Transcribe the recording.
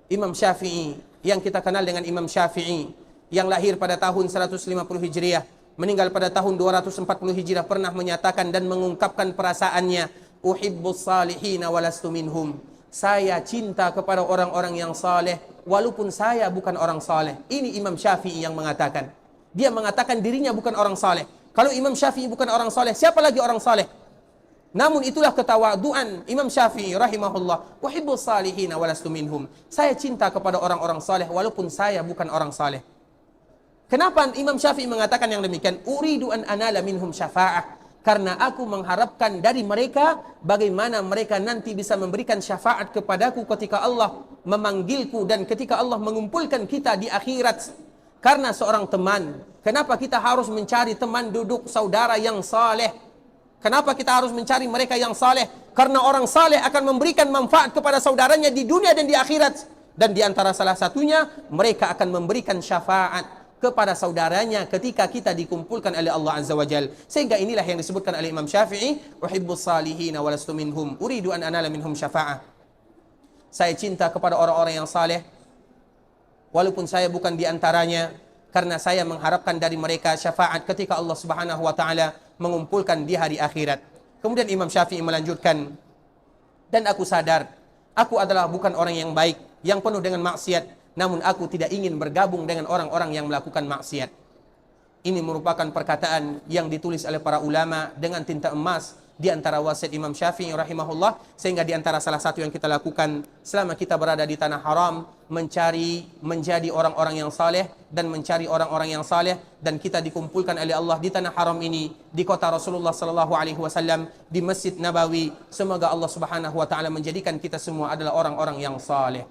Imam Syafi'i yang kita kenal dengan Imam Syafi'i yang lahir pada tahun 150 Hijriah, meninggal pada tahun 240 Hijriah, pernah menyatakan dan mengungkapkan perasaannya, uhibbus salihina walastu minhum. Saya cinta kepada orang-orang yang saleh walaupun saya bukan orang saleh. Ini Imam Syafi'i yang mengatakan. Dia mengatakan dirinya bukan orang saleh. Kalau Imam Syafi'i bukan orang saleh, siapa lagi orang saleh? Namun itulah ketawaduan Imam Syafi'i rahimahullah. Uhibbus salihina walastu minhum. Saya cinta kepada orang-orang saleh walaupun saya bukan orang saleh. Kenapa Imam Syafi'i mengatakan yang demikian? Uridu an anala minhum syafa'ah. Karena aku mengharapkan dari mereka bagaimana mereka nanti bisa memberikan syafaat kepadaku ketika Allah memanggilku dan ketika Allah mengumpulkan kita di akhirat. Karena seorang teman, kenapa kita harus mencari teman duduk saudara yang saleh? Kenapa kita harus mencari mereka yang saleh? Karena orang saleh akan memberikan manfaat kepada saudaranya di dunia dan di akhirat. Dan di antara salah satunya, mereka akan memberikan syafaat kepada saudaranya ketika kita dikumpulkan oleh Allah Azza wa Jal. Sehingga inilah yang disebutkan oleh Imam Syafi'i, uhibbus salihina walastu minhum, uridu an anala minhum syafa'ah. Saya cinta kepada orang-orang yang saleh walaupun saya bukan di antaranya, karena saya mengharapkan dari mereka syafaat ketika Allah Subhanahu wa taala mengumpulkan di hari akhirat. Kemudian Imam Syafi'i melanjutkan, dan aku sadar aku adalah bukan orang yang baik, yang penuh dengan maksiat, namun aku tidak ingin bergabung dengan orang-orang yang melakukan maksiat. Ini merupakan perkataan yang ditulis oleh para ulama dengan tinta emas di antara wasiat Imam Syafi'i rahimahullah. Sehingga di antara salah satu yang kita lakukan selama kita berada di tanah haram, menjadi orang-orang yang saleh dan mencari orang-orang yang saleh, dan kita dikumpulkan oleh Allah di tanah haram ini, di kota Rasulullah sallallahu alaihi wasallam, di Masjid Nabawi. Semoga Allah Subhanahu wa taala menjadikan kita semua adalah orang-orang yang saleh.